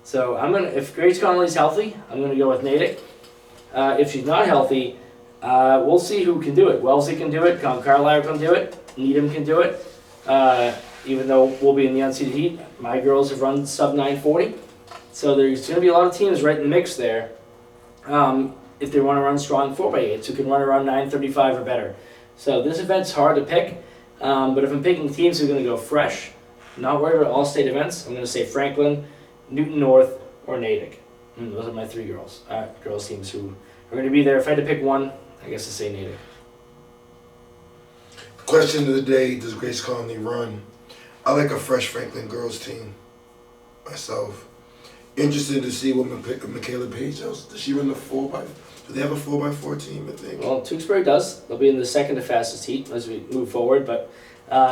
So if Grace Connolly's healthy, I'm gonna go with Natick. If she's not healthy, we'll see who can do it. Wellesley can do it. Carlisle can do it. Needham can do it. Even though we'll be in the unseeded heat, my girls have run sub 940. So there's going to be a lot of teams right in the mix there. If they want to run strong 4x8s, who can run around 935 or better. So this event's hard to pick. But if I'm picking teams who are going to go fresh, not worried about all state events, I'm going to say Franklin, Newton North, or Natick. Those are my three girls teams who are going to be there. If I had to pick one, I guess I'd say Natick. Question of the day, does Grace Connolly run? I like a fresh Franklin girls team myself. Interested to see what Michaela Page does. Does she run the 4x? Do they have a 4x4 team, I think? Well, Tewksbury does. They'll be in the second to fastest heat as we move forward, but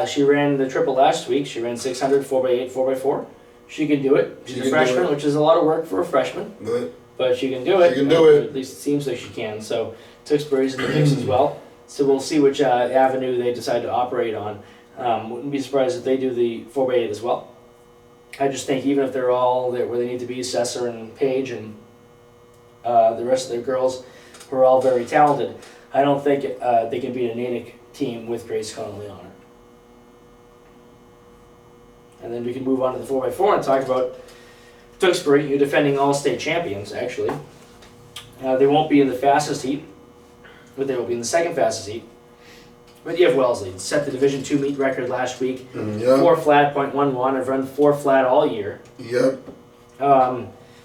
she ran the triple last week. She ran 600, 4x8, 4x4. She can do it. She's a freshman, which is a lot of work for a freshman. But she can do it. She can do it. At least it seems like she can. So Tewksbury's in the mix as well. So we'll see which avenue they decide to operate on. Wouldn't be surprised if they do the 4x8 as well. I just think even if they're all there where they need to be, Sesser and Page and the rest of their girls who are all very talented, I don't think they can beat a Natick team with Grace Connolly on it. And then we can move on to the 4x4 and talk about Tewksbury, you're defending all-state champions, actually. They won't be in the fastest heat, but they will be in the second fastest heat. But you have Wellesley. Set the Division II meet record last week. 4 flat, 0.11. I've run 4 flat all year. Yep.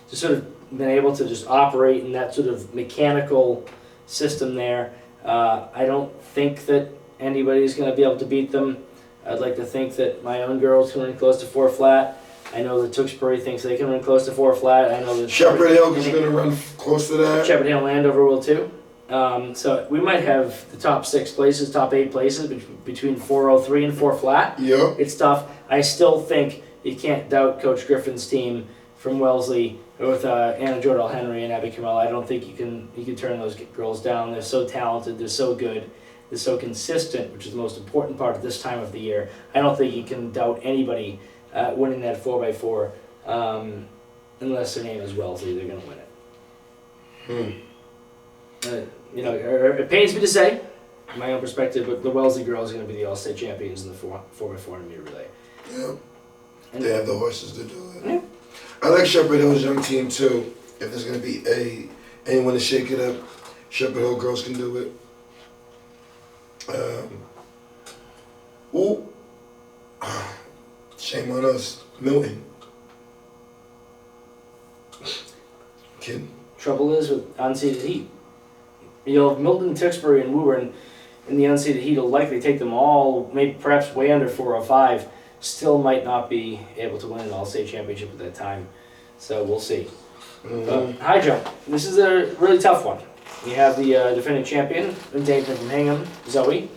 Just sort of been able to just operate in that sort of mechanical system there. I don't think that anybody's going to be able to beat them. I'd like to think that my own girls can run close to 4 flat. I know that Tewksbury thinks they can run close to 4 flat. I know that Shepherd Hill is going to run close to that. Shepherd Hill and Andover will too. So we might have the top 6 places, top 8 places between 403 and 4 flat. Yep. It's tough. I still think you can't doubt Coach Griffin's team from Wellesley with Anna Jordal Henry and Abby Kamel. I don't think you can turn those girls down. They're so talented. They're so good. They're so consistent, which is the most important part at this time of the year. I don't think you can doubt anybody winning that 4x4 unless their name is Wellesley. They're going to win it. It pains me to say, from my own perspective, but the Wellesley girls are going to be the all-state champions in the 4x4 meter relay. Yep. And they have the horses to do it. Yeah. I like Shepherd Hill's young team too. If there's going to be anyone to shake it up, Shepherd Hill girls can do it. Shame on us, Milton. Kidding. Trouble is with unseeded heat. Milton, Tewksbury, and Woburn in the unseeded heat will likely take them all, maybe perhaps way under 405. Still might not be able to win an all-state championship at that time. So we'll see. High jump. This is a really tough one. You have the defending champion, Dainton from Hingham, Zoe,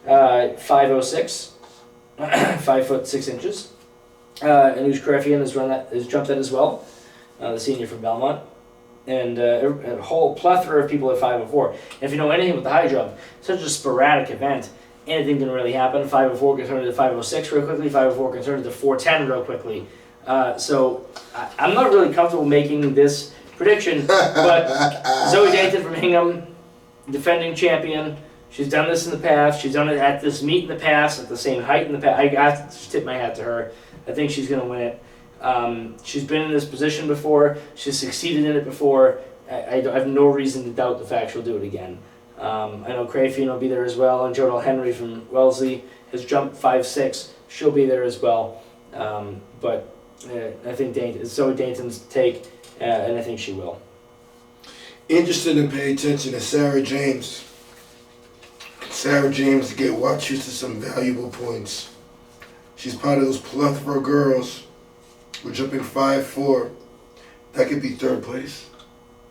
5'06", 5 foot 6 inches. Anush Karefian has jumped that as well, the senior from Belmont. And a whole plethora of people at 504. And if you know anything about the high jump, such a sporadic event, anything can really happen. 504 can turn into 506 real quickly, 504 can turn into 410 real quickly. So I'm not really comfortable making this prediction, but Zoe Dainton from Hingham, defending champion, she's done this in the past, she's done it at this meet in the past, at the same height in the past. I have to tip my hat to her. I think she's going to win it. She's been in this position before. She's succeeded in it before. I have no reason to doubt the fact she'll do it again. I know Crayfield will be there as well, and Jordal Henry from Wellesley has jumped 5'6". She'll be there as well. But I think it's Zoe Dainton's take, and I think she will. Interested to pay attention to Sarah James. Sarah James to get Wachusett some valuable points. She's part of those plethora of girls. We're jumping 5'4". That could be 3rd place.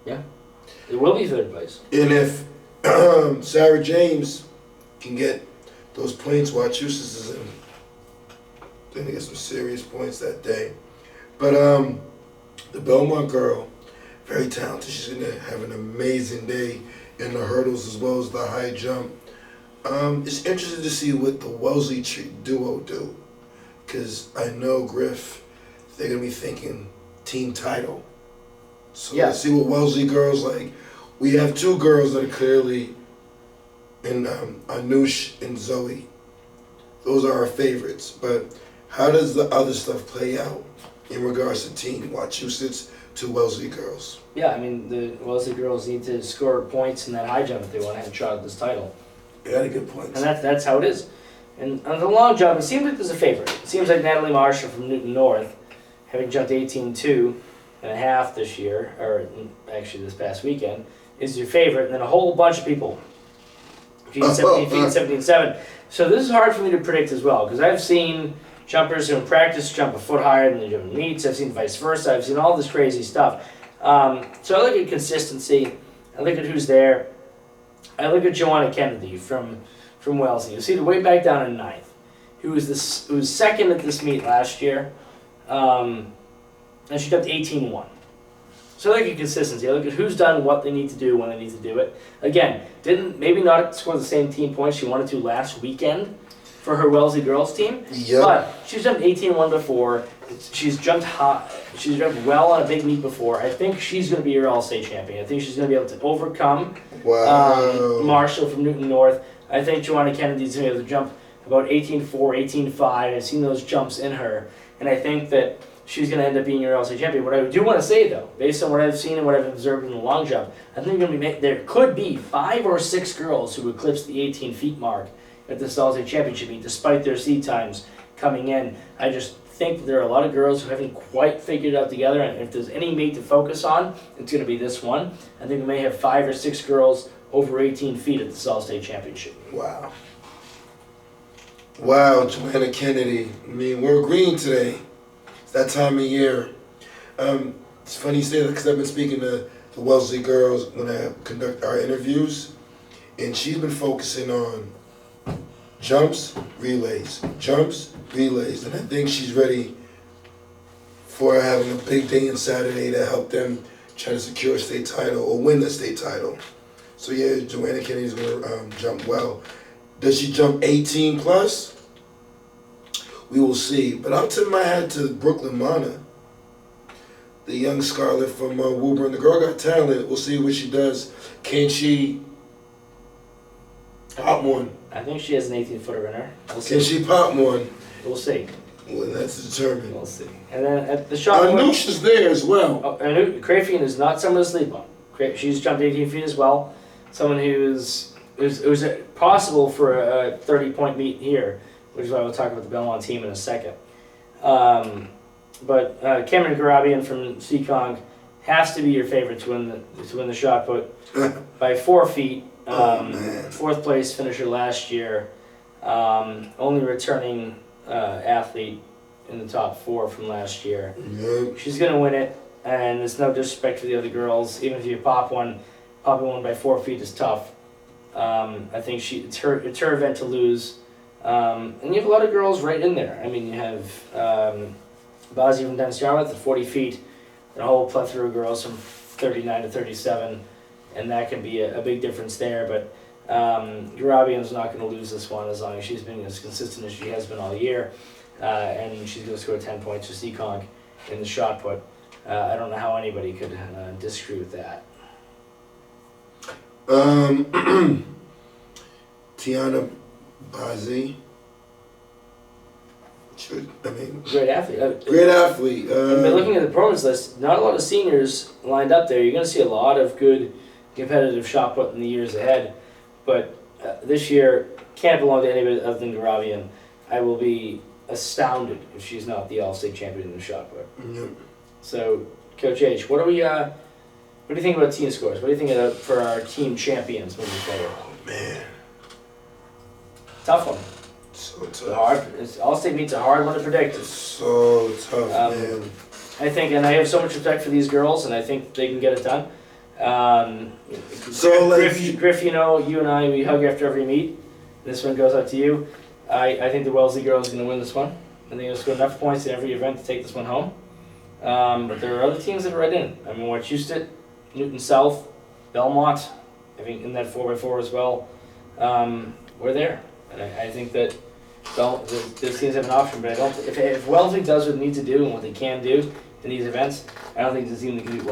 Yeah, it will be 3rd place. And if Sarah James can get those points, Wachusett is in. Then they get some serious points that day. But the Belmont girl, very talented. She's gonna have an amazing day in the hurdles as well as the high jump. It's interesting to see what the Wellesley duo do, because I know Griff. They're going to be thinking team title. So Yeah. let's see what Wellesley girls like. We have two girls that are clearly in Anush and Zoe. Those are our favorites. But how does the other stuff play out in regards to team Wachusett's to Wellesley girls? Yeah, I mean, the Wellesley girls need to score points in that high jump if they want to have a shot at this title. You got a good point. And that's how it is. And on the long jump, it seems like there's a favorite. It seems like Natalie Marshall from Newton North, having jumped 18.2 and a half this year, or actually this past weekend, is your favorite. And then a whole bunch of people, 17 feet, 17.7. So this is hard for me to predict as well, because I've seen jumpers who in practice jump a foot higher than they jump in meets. I've seen vice versa. I've seen all this crazy stuff. So I look at consistency. I look at who's there. I look at Joanna Kennedy from Wellesley. You see the way back down in ninth, who was second at this meet last year, and she jumped 18.1. So I look at consistency. I look at who's done what they need to do when they need to do it. Again, didn't maybe not score the same team points she wanted to last weekend for her Wellesley girls team, but she's jumped 18.1 before. She's jumped high. She's jumped well on a big meet before. I think she's going to be your all-state champion. I think she's going to be able to overcome Marshall from Newton North. I think Joanna Kennedy's going to be able to jump about 18.4, 18.5. I've seen those jumps in her, and I think that she's going to end up being your all-state champion. What I do want to say, though, based on what I've seen and what I've observed in the long jump, I think there could be 5 or 6 girls who eclipse the 18 feet mark at the all-state championship meet, despite their seed times coming in. I just think that there are a lot of girls who haven't quite figured it out together, and if there's any meet to focus on, it's going to be this one. I think we may have 5 or 6 girls over 18 feet at the all-state championship. Wow. Wow, Joanna Kennedy. I mean, we're agreeing today. It's that time of year. It's funny you say that because I've been speaking to the Wellesley girls when I conduct our interviews, and she's been focusing on jumps, relays, and I think she's ready for having a big day on Saturday to help them try to secure a state title or win the state title. So yeah, Joanna Kennedy's gonna jump well. Does she jump 18 plus? We will see. But I'll tip my hat to Brooklyn Mana, the young Scarlet from Woburn. The girl got talent. We'll see what she does. Can she pop one? I think she has an 18-footer in her. We'll see. Can she pop one? We'll see. Well, that's determined. We'll see. And then at the shot put, Anush is there as well. Crayfield is not someone to sleep on. She's jumped 18 feet as well. Someone who's it was possible for a 30-point meet here, which is why we'll talk about the Belmont team in a second. But Cameron Garabian from Seekonk has to be your favorite to win the shot put by 4 feet. Fourth place finisher last year, only returning athlete in the top 4 from last year. Yep. She's gonna win it, and it's no disrespect to the other girls. Even if you popping one by 4 feet is tough. I think it's her event to lose, and you have a lot of girls right in there. I mean, you have Bazzi from Dennis Yarmouth at 40 feet, and a whole plethora of girls from 39 to 37. And that can be a big difference there, but Garabian's not going to lose this one as long as she's been as consistent as she has been all year, and she's going to score 10 points for Seekonk in the shot put. I don't know how anybody could disagree with that. Tiana Bazzi. Great athlete. Great athlete. Looking at the performance list, not a lot of seniors lined up there. You're going to see a lot of good competitive shot put in the years ahead, but this year can't belong to anybody other than Garabian. I will be astounded if she's not the all-state champion in the shot put. Yep. So, Coach H, what do you think about team scores? What do you think for our team champions moving forward? Oh man, tough one. So tough. Hard. All-state meets a hard one to predict. It's so tough, man. I think, and I have so much respect for these girls, and I think they can get it done. Griff, you know, you and I, we hug after every meet. This one goes out to you. I think the Wellesley girls are going to win this one. I think they'll score enough points in every event to take this one home. But there are other teams that are right in. I mean, Wachusett, Newton South, Belmont, I think in that 4x4 as well. We're there. And I think that those teams have an option, but I don't. If Wellesley does what it needs to do and what they can do, in these events. I don't think it's a team that can do